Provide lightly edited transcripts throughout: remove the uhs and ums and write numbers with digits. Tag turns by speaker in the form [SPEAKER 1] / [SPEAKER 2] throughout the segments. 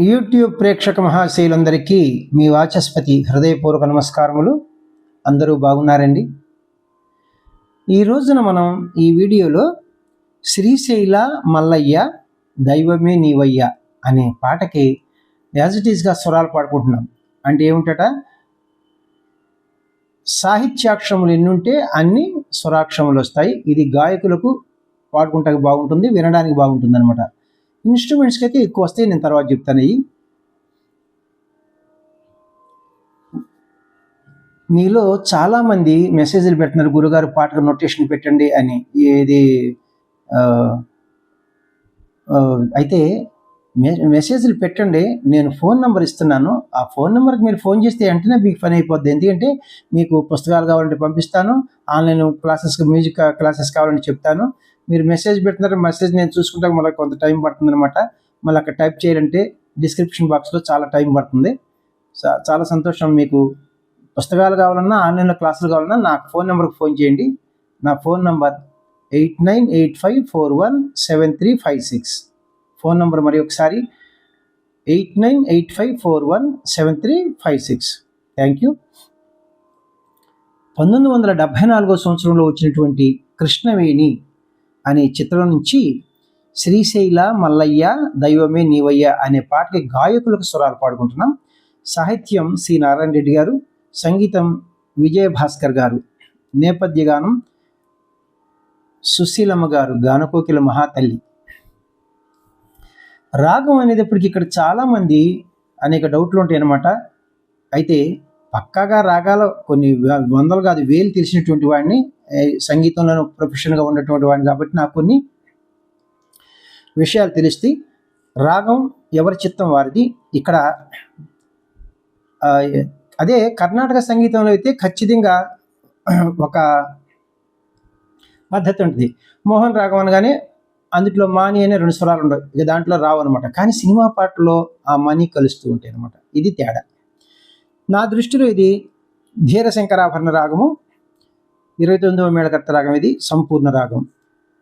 [SPEAKER 1] YouTube ప్రేక్షక మహాశయులందరికీ మీ వాచస్పతి హృదయపూర్వక నమస్కారములు. అందరూ బాగున్నారండి. ఈ రోజున మనం ఈ వీడియోలో శ్రీశైల మల్లయ్య దైవమే నీవయ్య అనే పాటకి యాజ్ ఇట్ ఈస్గా స్వరాలు పాడుకుంటున్నాం. అంటే ఏమిటట, సాహిత్యాక్షరములు ఎన్నుంటే అన్ని స్వరాక్షరములు వస్తాయి. ఇది గాయకులకు పాడుకుంటానికి బాగుంటుంది, వినడానికి బాగుంటుంది అనమాట. ఇన్స్ట్రుమెంట్స్కి అయితే ఎక్కువ వస్తాయి, నేను తర్వాత చెప్తాను. మీలో చాలామంది మెసేజ్లు పెడుతున్నారు, గురుగారు పాటకు నోటేషన్ పెట్టండి అని. ఇది అయితే మెసేజ్లు పెట్టండి, నేను ఫోన్ నెంబర్ ఇస్తున్నాను. ఆ ఫోన్ నెంబర్కి మీరు ఫోన్ చేస్తే వెంటనే మీకు పని అయిపోద్ది. ఎందుకంటే మీకు పుస్తకాలు కావాలంటే పంపిస్తాను, ఆన్లైన్ క్లాసెస్కి మ్యూజిక్ క్లాసెస్ కావాలంటే చెప్తాను. మీరు మెసేజ్ పెడుతున్నారు, మెసేజ్ నేను చూసుకుంటాక మళ్ళీ కొంత టైం పడుతుంది అనమాట. మళ్ళీ అక్కడ టైప్ చేయాలంటే డిస్క్రిప్షన్ బాక్స్లో చాలా టైం పడుతుంది. చాలా సంతోషం. మీకు పుస్తకాలు కావాలన్నా, ఆన్లైన్లో క్లాసులు కావాలన్నా నా ఫోన్ నెంబర్కి ఫోన్ చేయండి. నా ఫోన్ నెంబర్ 8985417356. ఫోన్ నెంబర్ మరి ఒకసారి 8985417356. Thank you. 1974 సంవత్సరంలో వచ్చినటువంటి కృష్ణవేణి అనే చిత్రం నుంచి శ్రీశైల మల్లయ్య దైవమే నీవయ్య అనే పాటకి గాయకులకు స్వరాలు పాడుకుంటున్నాం. సాహిత్యం సి నారాయణ రెడ్డి గారు, సంగీతం విజయభాస్కర్ గారు, నేపథ్య గానం సుశీలమ్మ గారు, గానకోకిల మహాతల్లి. రాగం అనేటప్పటికి ఇక్కడ చాలామంది అనేక డౌట్లు ఉంటాయి అన్నమాట. అయితే పక్కాగా రాగాలు కొన్ని వందలు కాదు వేలు తెలిసినటువంటి వాడిని, సంగీతంలో ప్రొఫెషన్గా ఉన్నటువంటి వాడిని కాబట్టి నాకు కొన్ని విషయాలు తెలుస్తాయి. రాగం ఎవరి చిత్తం వారిది. ఇక్కడ అదే కర్ణాటక సంగీతంలో అయితే ఖచ్చితంగా ఒక పద్ధతి ఉంటుంది. మోహన్ రాగం అనగానే అందులో మాని అనే 2 స్వరాలు ఉండవు, ఇక దాంట్లో రావు అనమాట. కానీ సినిమా పాటలో ఆ మనీ కలుస్తూ ఉంటాయి అనమాట. ఇది తేడా. నా దృష్టిలో ఇది ధీర శంకరాభరణ రాగము, 29వ మేళకర్త రాగం. ఇది సంపూర్ణ రాగం.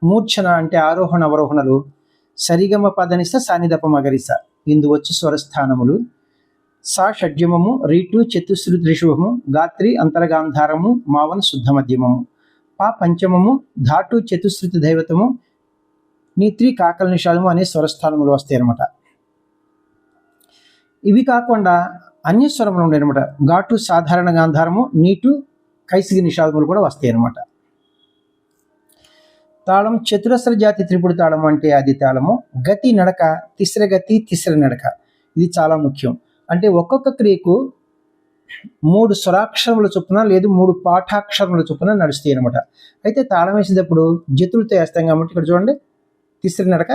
[SPEAKER 1] మూర్ఛన అంటే ఆరోహణ అవరోహణలు సరిగమ పదనిస సానిదప మగరిస ఇందు వచ్చు స్వరస్థానములు. సా షడ్జమము, రీటు చతుశ్రుతి రిషుభము, గాత్రి అంతరగాంధారము, మావన్ శుద్ధ మధ్యమము, పా పంచమము, ధాటు చతుశ్రుతి దైవతము, నీత్రి కాకల నిషాదము అనే స్వరస్థానములు వస్తాయి అనమాట. ఇవి కాకుండా అన్య స్వరములు ఉంటాయి అనమాట. ఘాటు సాధారణ గాంధారము, నీటు కైసిగి నిషాదములు కూడా వస్తాయి అనమాట. తాళం చతురస్ర జాతి త్రిపుడు తాళం అంటే అది తాళము. గతి నడక, తిస్ర గతి తిస్ర నడక, ఇది చాలా ముఖ్యం. అంటే ఒక్కొక్క క్రియకు 3 స్వరాక్షరముల చొప్పున లేదు 3 పాఠాక్షరముల చొప్పున నడుస్తాయి అనమాట. అయితే తాళం వేసేటప్పుడు జతులతో వేస్తాం కాబట్టి ఇక్కడ చూడండి, తిస్ర నడక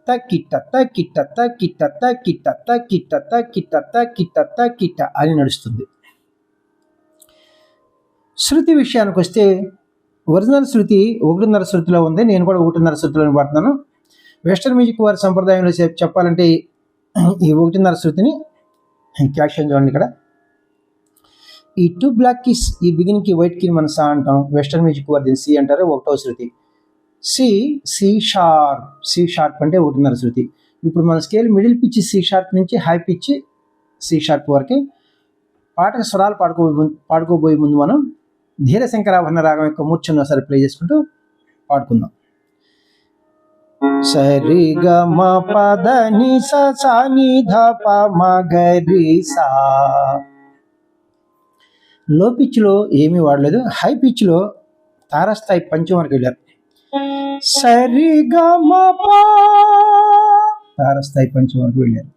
[SPEAKER 1] త కిట్ట త కిట్ట త కిట్ట త కిట్ట త కిట్ట త కిట్ట త కిట్ట త కిట్ట అని నడుస్తుంది. శృతి విషయానికి వస్తే ఒరిజినల్ శృతి 1.5 శృతిలో ఉంది. నేను కూడా 1.5 శృతిలో పాడుతున్నాను. వెస్టర్న్ మ్యూజిక్ వారి సంప్రదాయంలో చెప్పాలంటే ఈ 1.5 శృతిని క్యాషన్ చూడండి. ఇక్కడ ఈ 2 బ్లాక్ కీస్, ఈ బిగిన్కి వైట్ కీ మనం సా అంటాం. వెస్టర్న్ మ్యూజిక్ వారి దీన్ని సి అంటారు, 1వ శృతి. సి షార్ప్ అంటే 1.5 శృతి. ఇప్పుడు మన scale middle pitch C sharp నుంచి హై పిచ్ సి షార్ప్ వరకు పాటకు స్వరాలు పాడుకోబోయే ముందు మనం ధీర శంకరాభరణ రాగం యొక్క మూర్ఛను ఒకసారి ప్లే చేసుకుంటూ పాడుకుందాం. సరి గ మ పద ని స సా ని ధ ప మ గ రి సా. లో పిచ్లో ఏమీ వాడలేదు, హై పిచ్లో తారస్థాయి పంచం వరకు వెళ్ళారు. సరి గ మ ప తారస్థాయి పంచం వరకు వెళ్ళారు.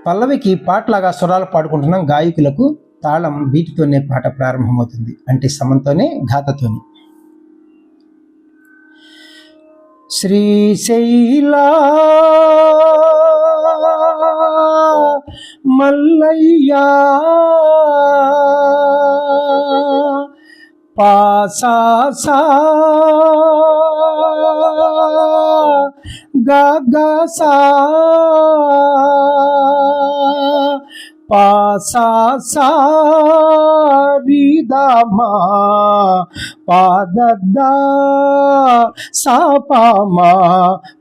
[SPEAKER 1] పల్లవికి పాటలాగా స్వరాలు పాడుకుంటున్నాం. గాయకులకు తాళం బీటుతోనే పాట ప్రారంభమవుతుంది, అంటే సమంతోనే ఘాతతోనే. శ్రీశైల మల్లయ్య పాసా సా గా గా సా పా సా సా రి ద మా పా ద ద సా పా మా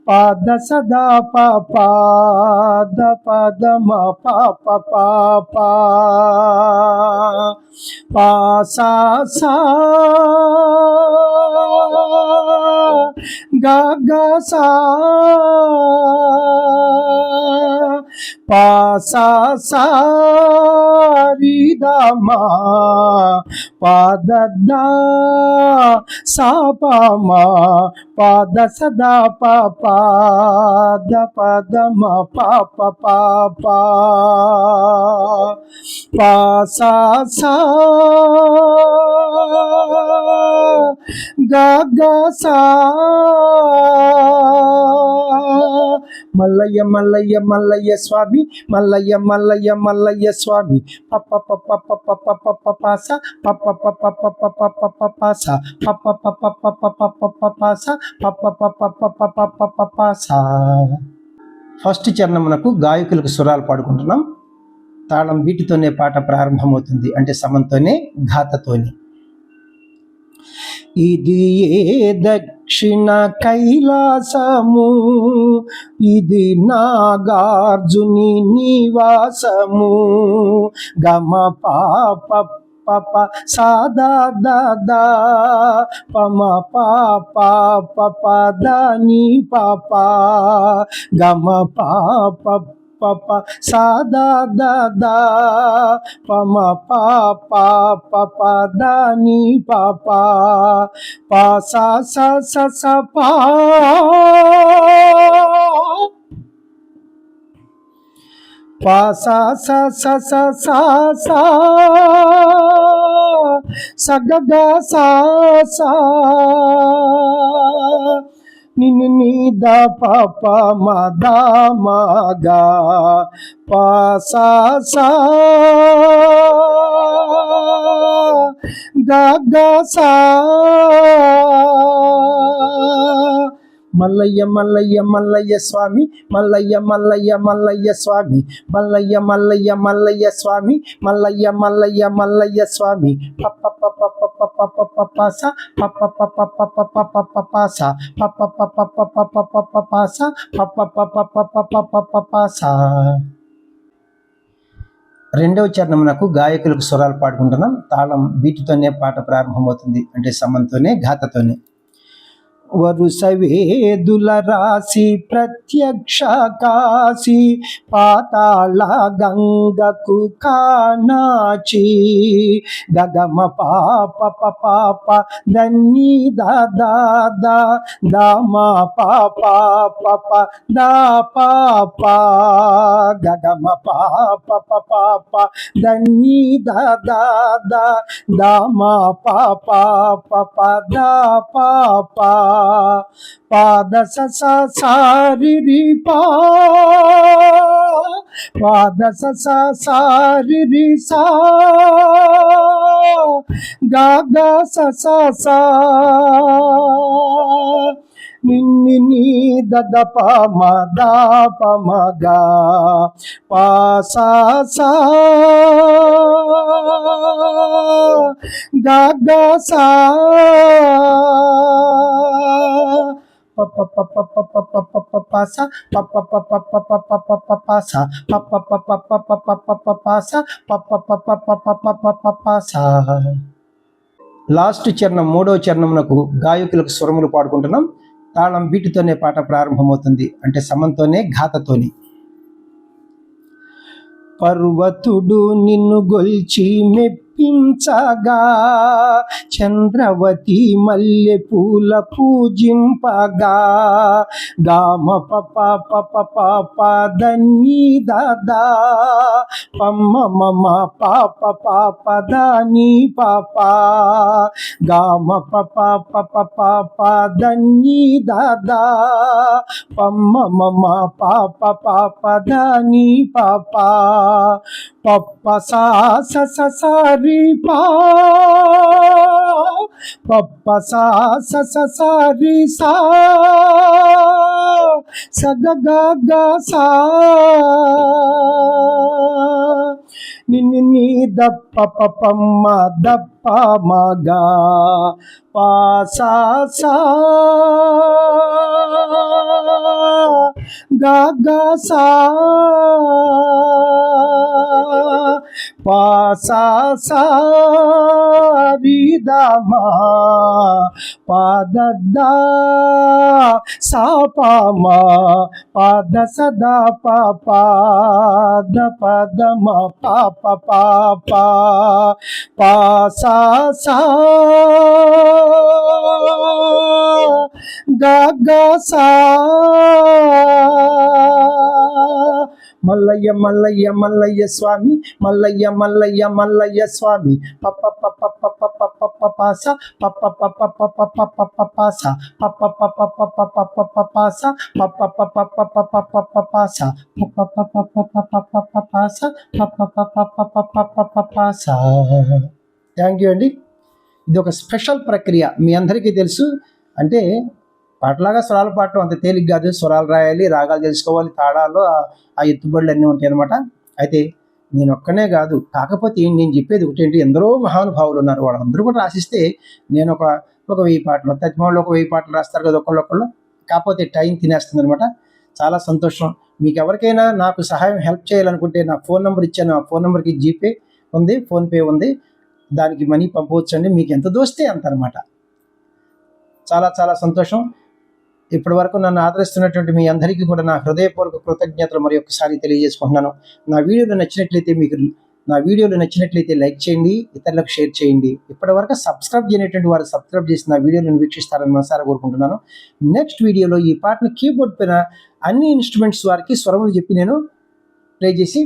[SPEAKER 1] పా ద స ద ప పా ద ప ద మ ప ప ప పా పా సా సా గ గ సా పా సా సా రి ద మా పా ద ద సా పా మా పా ద స ద ప పా ద ప ద మ ప ప ప పా పా సా సా గ గ సా మల్లయ్య మల్లయ్య మల్లయ్య స్వామి మల్లయ్య మల్లయ్య మల్లయ్య స్వామి పప్ప పప్ప పప్ప పప్ప పపాస పప్ప పప్ప పప్ప పప్ప పపాస పప్ప పప్ప పప్ప పప్ప పపాస పప్ప పప్ప పప్ప పప్ప పపాస. ఫస్ట్ చరణమునకు గాయకులకు స్వరాలు పాడుకుంటున్నాం. తాళం వీటితోనే పాట ప్రారంభమవుతుంది, అంటే సమంతోనే ఘాతతోనే. ఇది ఏ దక్షిణ కైలాసము, ఇది నాగార్జుని నివాసము. గమ పాప పప సాదా దాదా పమ పాప పప దని పాప గమ పాప పప సాదా దాదా పమ పాప పప దని పాప పా సా సా సా సా పా పా సా సా సా సా సా సా స గ గ సా సా ని ని ని ద ప ప మ ద మ గ పా సా సా గ గ సా మల్లయ్య మల్లయ్య మల్లయ్య స్వామి మల్లయ్య మల్లయ్య మల్లయ్య స్వామి మల్లయ్య మల్లయ్య మల్లయ్య స్వామి మల్లయ్య మల్లయ్య మల్లయ్య స్వామి పప్ప పప్ప పప్ప పప్ప పపాస పప్ప పప్ప పప్ప పప్ప పపాస పప్ప పప్ప పప్ప పప్ప పపాస పప్ప పప్ప పప్ప పప్ప పపాస. రెండవ చరణమునకు గాయకులకు స్వరాలు పాడుకుంటున్నాం. తాళం వీటితోనే పాట ప్రారంభమవుతుంది, అంటే సమంతోనే ఘాతతోనే. వరుస వేదుల రాసి ప్రత్యక్ష కాశీ పాతాళ గంగకు కానాచి గగమ పాప పాప దన్ని దాదా దామ పాప పాప దా పాప గగమ పాప పాప దన్ని దాదా దామ పాప పాప దా పాప పాద స సారి రి పా పాద స సారి రి సా గా గా స సా నిన్ని నీ దద ప మ ద ప మ గ పా సా సా గ గ సా పప్ప పప్ప పప్ప పప్ప పపాస పప్ప పప్ప పప్ప పప్ప పపాస పప్ప పప్ప పప్ప పప్ప పపాస పప్ప పప్ప పప్ప పప్ప పపాస. లాస్ట్ చరణం మూడవ చరణమునకు గాయకులకు స్వరములు పాడుకుంటున్నాం. తాళం వీటితోనే పాట ప్రారంభమవుతుంది, అంటే సమంతోనే ఘాతతోని. పర్వతుడు నిన్ను గొల్చి మెప్పించగా చంద్రవతి మల్లె పూల పూజింపగా గామ పప పప పప దని దాదా పమ్మ మమ పాప పాప దని పాప గామ పప పప పప దని దాదా పమ్మ మమ పాప పాప దని పాప పప్ప సా స స స రి పా పప్ప సా స స స రి సా స గ గ గ సా నిన్ను నీ దప్ప పపమ్మ దప్ప మగా పాసా సా గా గా సా పాసా సా రి ద మా పాదద్దా సా పా మా పాద సదా పా పాద పద మ పా ప పా పా పాసా సా గా గా సా మల్లయ్య మల్లయ్య మల్లయ్య స్వామి మల్లయ్య మల్లయ్య మల్లయ్య స్వామి పప్ప పప్ప పప్ప పప్ప పపాస పప్ప పప్ప పప్ప పప్ప పపాస పప్ప పప్ప పప్ప పప్ప పపాస పప్ప పప్ప పప్ప పప్ప పపాస పప్ప పప్ప పప్ప పప్ప పపాస పప్ప పప్ప పప్ప పప్ప పపాస. థ్యాంక్ యూ అండి. ఇది ఒక స్పెషల్ ప్రక్రియ, మీ అందరికీ తెలుసు. అంటే పాటలాగా స్వరాలు పాడటం అంత తేలిక కాదు. స్వరాలు రాయాలి, రాగాలు తెలుసుకోవాలి, తాళాలు, ఆ ఎత్తుబడులు అన్నీ ఉంటాయి అనమాట. అయితే నేను ఒక్కనే కాదు, కాకపోతే నేను చెప్పేది ఒకటేంటి, ఎందరో మహానుభావులు ఉన్నారు, వాళ్ళందరూ కూడా రాసిస్తే నేను ఒక 1000 పాటలు, తజ్మాళ్ళు ఒక 1000 పాటలు రాస్తారు కదా ఒకళ్ళొకళ్ళు. కాకపోతే టైం తినేస్తుంది అనమాట. చాలా సంతోషం. మీకు ఎవరికైనా నాకు సహాయం హెల్ప్ చేయాలనుకుంటే నా ఫోన్ నెంబర్ ఇచ్చాను. ఆ ఫోన్ నెంబర్కి జీపే ఉంది, ఫోన్పే ఉంది, దానికి మనీ పంపవచ్చండి. మీకు ఎంత దోస్తే అంత అనమాట. చాలా చాలా సంతోషం. ఇప్పటి వరకు నన్ను ఆదరిస్తున్నటువంటి మీ అందరికీ కూడా నా హృదయపూర్వక కృతజ్ఞతలు మరి ఒక్కసారి తెలియజేసుకుంటున్నాను. నా వీడియోలు నచ్చినట్లయితే లైక్ చేయండి, ఇతరులకు షేర్ చేయండి. ఇప్పటి వరకు సబ్స్క్రైబ్ చేయనటువంటి వారు సబ్స్క్రైబ్ చేసి నా వీడియోలను వీక్షిస్తారని మనసారా కోరుకుంటున్నాను. నెక్స్ట్ వీడియోలో ఈ పాటను కీబోర్డ్ పైన అన్ని ఇన్స్ట్రుమెంట్స్ వారికి స్వరములు చెప్పి నేను ప్లే చేసి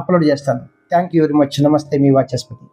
[SPEAKER 1] అప్లోడ్ చేస్తాను. Thank you very much. నమస్తే, మీ వాచస్పతి.